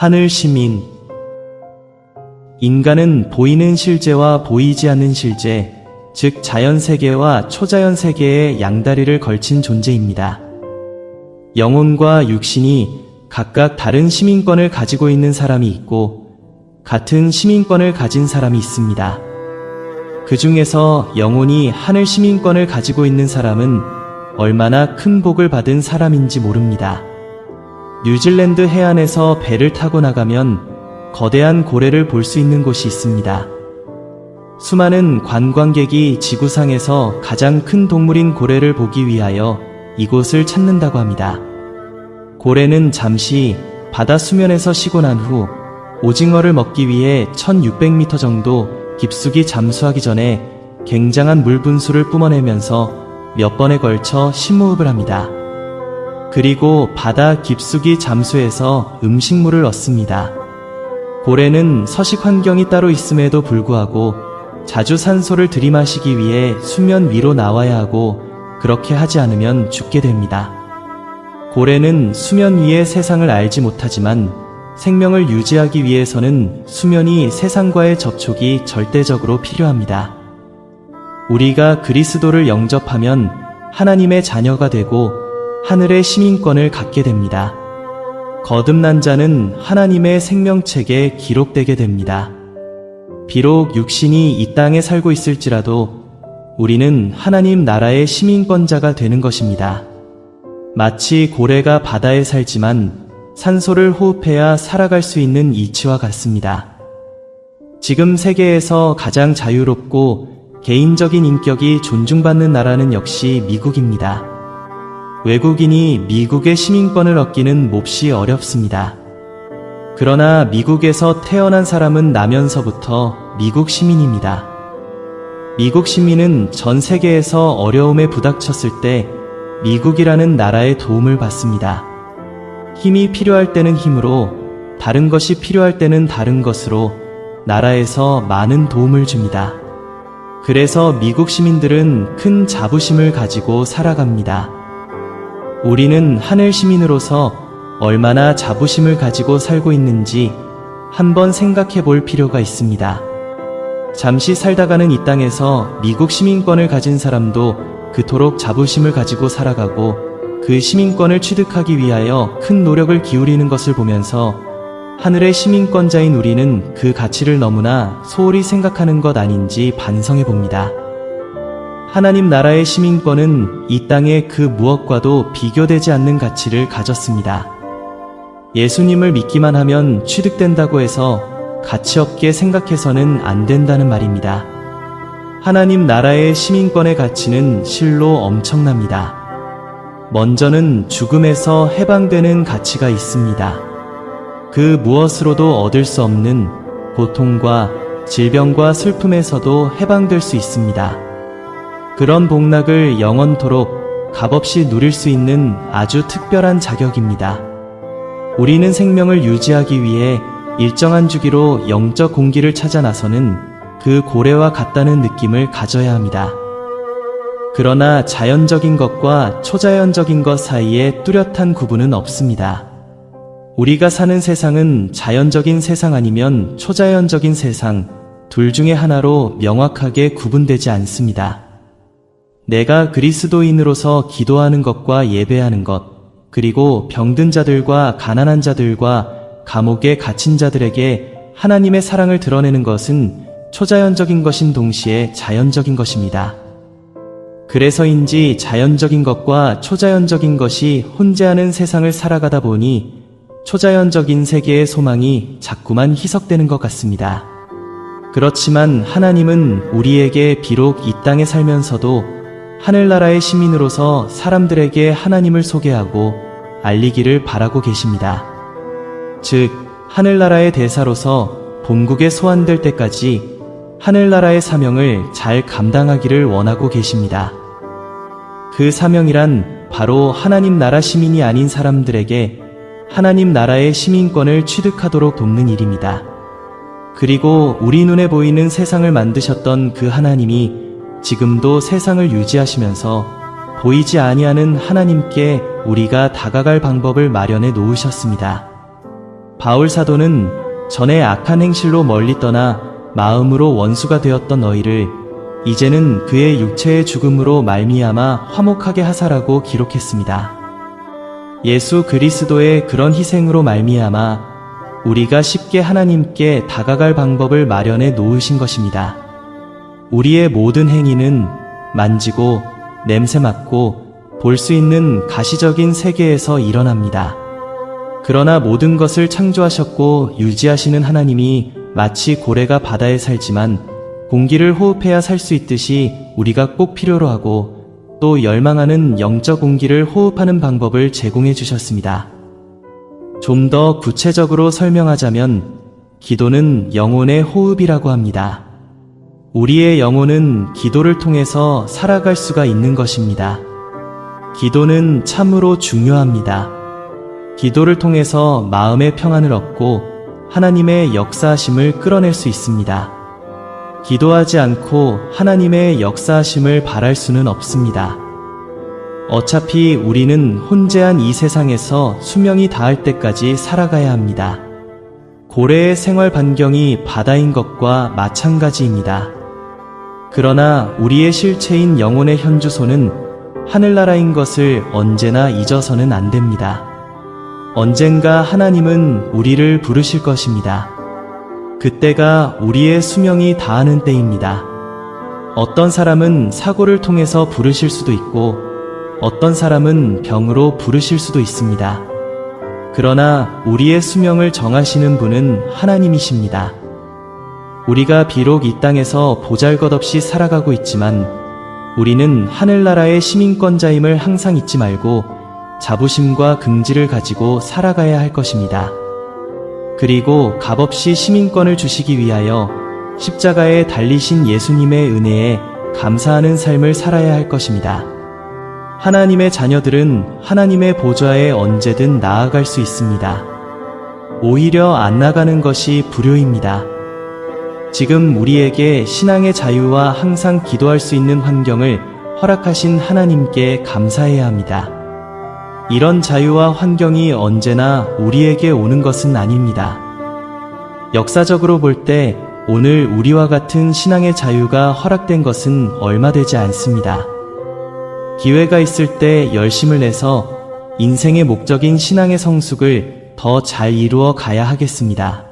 하늘 시민. 인간은 보이는 실제와 보이지 않는 실제, 즉 자연세계와 초자연세계의 양다리를 걸친 존재입니다. 영혼과 육신이 각각 다른 시민권을 가지고 있는 사람이 있고 같은 시민권을 가진 사람이 있습니다. 그 중에서 영혼이 하늘 시민권을 가지고 있는 사람은 얼마나 큰 복을 받은 사람인지 모릅니다. 뉴질랜드 해안에서 배를 타고 나가면 거대한 고래를 볼 수 있는 곳이 있습니다. 수많은 관광객이 지구상에서 가장 큰 동물인 고래를 보기 위하여 이곳을 찾는다고 합니다. 고래는 잠시 바다 수면에서 쉬고 난 후 오징어를 먹기 위해 1600m 정도 깊숙이 잠수하기 전에 굉장한 물 분수를 뿜어내면서 몇 번에 걸쳐 심호흡을 합니다. 그리고 바다 깊숙이 잠수해서 음식물을 얻습니다. 고래는 서식 환경이 따로 있음에도 불구하고 자주 산소를 들이마시기 위해 수면 위로 나와야 하고 그렇게 하지 않으면 죽게 됩니다. 고래는 수면 위의 세상을 알지 못하지만 생명을 유지하기 위해서는 수면이 세상과의 접촉이 절대적으로 필요합니다. 우리가 그리스도를 영접하면 하나님의 자녀가 되고 하늘의 시민권을 갖게 됩니다. 거듭난 자는 하나님의 생명책에 기록되게 됩니다. 비록 육신이 이 땅에 살고 있을지라도 우리는 하나님 나라의 시민권자가 되는 것입니다. 마치 고래가 바다에 살지만 산소를 호흡해야 살아갈 수 있는 이치와 같습니다. 지금 세계에서 가장 자유롭고 개인적인 인격이 존중받는 나라는 역시 미국입니다. 외국인이 미국의 시민권을 얻기는 몹시 어렵습니다. 그러나 미국에서 태어난 사람은 나면서부터 미국 시민입니다. 미국 시민은 전 세계에서 어려움에 부닥쳤을 때 미국이라는 나라의 도움을 받습니다. 힘이 필요할 때는 힘으로, 다른 것이 필요할 때는 다른 것으로 나라에서 많은 도움을 줍니다. 그래서 미국 시민들은 큰 자부심을 가지고 살아갑니다. 우리는 하늘 시민으로서 얼마나 자부심을 가지고 살고 있는지 한번 생각해 볼 필요가 있습니다. 잠시 살다가는 이 땅에서 미국 시민권을 가진 사람도 그토록 자부심을 가지고 살아가고 그 시민권을 취득하기 위하여 큰 노력을 기울이는 것을 보면서 하늘의 시민권자인 우리는 그 가치를 너무나 소홀히 생각하는 것 아닌지 반성해 봅니다. 하나님 나라의 시민권은 이 땅의 그 무엇과도 비교되지 않는 가치를 가졌습니다. 예수님을 믿기만 하면 취득된다고 해서 가치 없게 생각해서는 안 된다는 말입니다. 하나님 나라의 시민권의 가치는 실로 엄청납니다. 먼저는 죽음에서 해방되는 가치가 있습니다. 그 무엇으로도 얻을 수 없는 고통과 질병과 슬픔에서도 해방될 수 있습니다. 그런 복락을 영원토록 값없이 누릴 수 있는 아주 특별한 자격입니다. 우리는 생명을 유지하기 위해 일정한 주기로 영적 공기를 찾아 나서는 그 고래와 같다는 느낌을 가져야 합니다. 그러나 자연적인 것과 초자연적인 것 사이에 뚜렷한 구분은 없습니다. 우리가 사는 세상은 자연적인 세상 아니면 초자연적인 세상, 둘 중에 하나로 명확하게 구분되지 않습니다. 내가 그리스도인으로서 기도하는 것과 예배하는 것, 그리고 병든 자들과 가난한 자들과 감옥에 갇힌 자들에게 하나님의 사랑을 드러내는 것은 초자연적인 것인 동시에 자연적인 것입니다. 그래서인지 자연적인 것과 초자연적인 것이 혼재하는 세상을 살아가다 보니 초자연적인 세계의 소망이 자꾸만 희석되는 것 같습니다. 그렇지만 하나님은 우리에게 비록 이 땅에 살면서도 하늘나라의 시민으로서 사람들에게 하나님을 소개하고 알리기를 바라고 계십니다. 즉, 하늘나라의 대사로서 본국에 소환될 때까지 하늘나라의 사명을 잘 감당하기를 원하고 계십니다. 그 사명이란 바로 하나님 나라 시민이 아닌 사람들에게 하나님 나라의 시민권을 취득하도록 돕는 일입니다. 그리고 우리 눈에 보이는 세상을 만드셨던 그 하나님이 지금도 세상을 유지하시면서 보이지 아니하는 하나님께 우리가 다가갈 방법을 마련해 놓으셨습니다. 바울 사도는 전에 악한 행실로 멀리 떠나 마음으로 원수가 되었던 너희를 이제는 그의 육체의 죽음으로 말미암아 화목하게 하사라고 기록했습니다. 예수 그리스도의 그런 희생으로 말미암아 우리가 쉽게 하나님께 다가갈 방법을 마련해 놓으신 것입니다. 우리의 모든 행위는 만지고 냄새 맡고 볼 수 있는 가시적인 세계에서 일어납니다. 그러나 모든 것을 창조하셨고 유지하시는 하나님이 마치 고래가 바다에 살지만 공기를 호흡해야 살 수 있듯이 우리가 꼭 필요로 하고 또 열망하는 영적 공기를 호흡하는 방법을 제공해 주셨습니다. 좀 더 구체적으로 설명하자면 기도는 영혼의 호흡이라고 합니다. 우리의 영혼은 기도를 통해서 살아갈 수가 있는 것입니다. 기도는 참으로 중요합니다. 기도를 통해서 마음의 평안을 얻고 하나님의 역사하심을 끌어낼 수 있습니다. 기도하지 않고 하나님의 역사하심을 바랄 수는 없습니다. 어차피 우리는 혼재한 이 세상에서 수명이 다할 때까지 살아가야 합니다. 고래의 생활 반경이 바다인 것과 마찬가지입니다. 그러나 우리의 실체인 영혼의 현주소는 하늘나라인 것을 언제나 잊어서는 안 됩니다. 언젠가 하나님은 우리를 부르실 것입니다. 그때가 우리의 수명이 다하는 때입니다. 어떤 사람은 사고를 통해서 부르실 수도 있고 어떤 사람은 병으로 부르실 수도 있습니다. 그러나 우리의 수명을 정하시는 분은 하나님이십니다. 우리가 비록 이 땅에서 보잘것없이 살아가고 있지만 우리는 하늘나라의 시민권자임을 항상 잊지 말고 자부심과 긍지를 가지고 살아가야 할 것입니다. 그리고 값없이 시민권을 주시기 위하여 십자가에 달리신 예수님의 은혜에 감사하는 삶을 살아야 할 것입니다. 하나님의 자녀들은 하나님의 보좌에 언제든 나아갈 수 있습니다. 오히려 안 나가는 것이 불효입니다. 지금 우리에게 신앙의 자유와 항상 기도할 수 있는 환경을 허락하신 하나님께 감사해야 합니다. 이런 자유와 환경이 언제나 우리에게 오는 것은 아닙니다. 역사적으로 볼 때 오늘 우리와 같은 신앙의 자유가 허락된 것은 얼마 되지 않습니다. 기회가 있을 때 열심을 내서 인생의 목적인 신앙의 성숙을 더 잘 이루어 가야 하겠습니다.